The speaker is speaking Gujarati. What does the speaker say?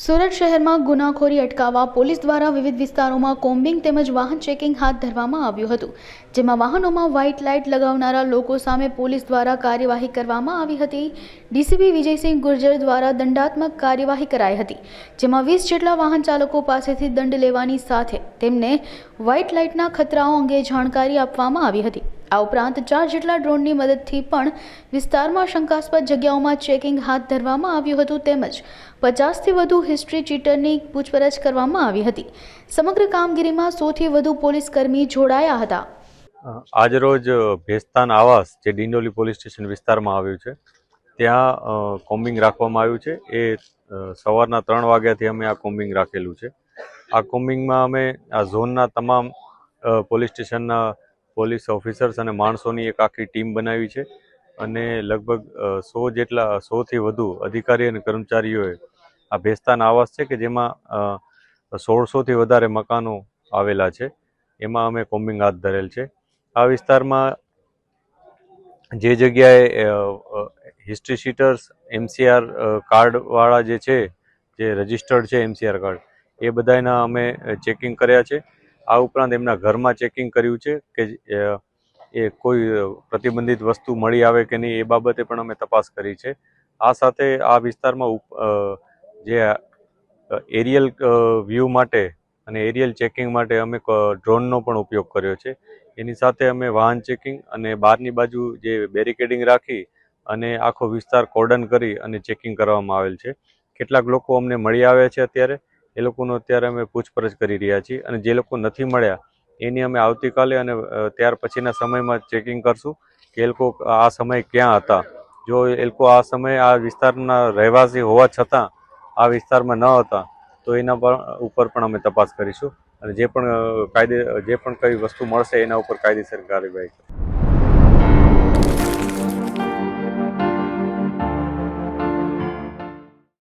સુરત શહેરમાં ગુનાખોરી અટકાવવા પોલીસ દ્વારા વિવિધ વિસ્તારોમાં કોમ્બિંગ તેમજ વાહન ચેકિંગ હાથ ધરવામાં આવ્યું હતું, જેમાં વાહનોમાં વ્હાઇટ લાઇટ લગાવનારા લોકો સામે પોલીસ દ્વારા કાર્યવાહી કરવામાં આવી હતી. ડીસીપી વિજયસિંહ ગુર્જર દ્વારા દંડાત્મક કાર્યવાહી કરાઈ હતી, જેમાં 20 જેટલા વાહન ચાલકો પાસેથી દંડ લેવાની સાથે તેમને વ્હાઇટ લાઇટના ખતરાઓ અંગે જાણકારી આપવામાં આવી હતી. આ ઉપરાંત 4 જેટલા ડ્રોનની મદદથી પણ વિસ્તારમાં શંકાસ્પદ જગ્યાઓમાં ચેકિંગ હાથ ધરવામાં આવ્યું હતું, તેમજ 50થી વધુ હિસ્ટ્રી ચીટરની પૂછપરછ કરવામાં આવી હતી. સમગ્ર કામગીરીમાં 100થી વધુ પોલીસકર્મી જોડાયા હતા. આજરોજ ભેસ્તાન આવાસ જે ડિંડોલી પોલીસ સ્ટેશન વિસ્તારમાં આવ્યું છે, ત્યાં કોમ્બિંગ રાખવામાં આવ્યું છે. એ સવારના 3 વાગ્યાથી અમે આ કોમ્બિંગ રાખેલું છે. આ કોમ્બિંગમાં અમે આ ઝોનના તમામ પોલીસ સ્ટેશનના પોલીસ ઓફિસર્સ અને માણસોની એક આખી ટીમ બનાવી છે અને લગભગ 100થી વધુ અધિકારી અને કર્મચારીઓએ આ ભેસ્તાન આવાસ છે કે જેમાં 1600થી વધારે મકાનો આવેલા છે, એમાં અમે કોમ્બિંગ હાથ ધરેલ છે. આ વિસ્તારમાં જે જગ્યાએ હિસ્ટ્રી શીટર્સ MCR કાર્ડવાળા જે છે, જે રજિસ્ટર્ડ છે MCR કાર્ડ, એ બધાના અમે ચેકિંગ કર્યા છે. આ ઉપરાંત એમના ઘરમાં ચેકિંગ કર્યું છે કે એ કોઈ પ્રતિબંધિત વસ્તુ મળી આવે કે નહીં, એ બાબતે પણ અમે તપાસ કરી છે. આ સાથે આ વિસ્તારમાં જે એરિયલ વ્યૂ માટે અને એરિયલ ચેકિંગ માટે અમે ડ્રોનનો પણ ઉપયોગ કર્યો છે. એની સાથે અમે વાહન ચેકિંગ અને બહારની બાજુ જે બેરિકેડિંગ રાખી અને આખો વિસ્તાર કોર્ડન કરી અને ચેકિંગ કરવામાં આવેલ છે. કેટલાક લોકો અમને મળી આવ્યા છે અત્યારે, એ લોકોનો અત્યારે અમે પૂછપરછ કરી રહ્યા છીએ અને જે લોકો નથી મળ્યા એની અમે આવતીકાલે અને ત્યાર પછીના સમયમાં ચેકિંગ કરશું કે એ લોકો આ સમયે ક્યાં હતા. જો એ લોકો આ સમયે આ વિસ્તારના રહેવાસી હોવા છતાં આ વિસ્તારમાં ન હતા તો એના ઉપર પણ અમે તપાસ કરીશું અને જે પણ કઈ વસ્તુ મળશે એના ઉપર કાયદેસર કાર્યવાહી કરીશું.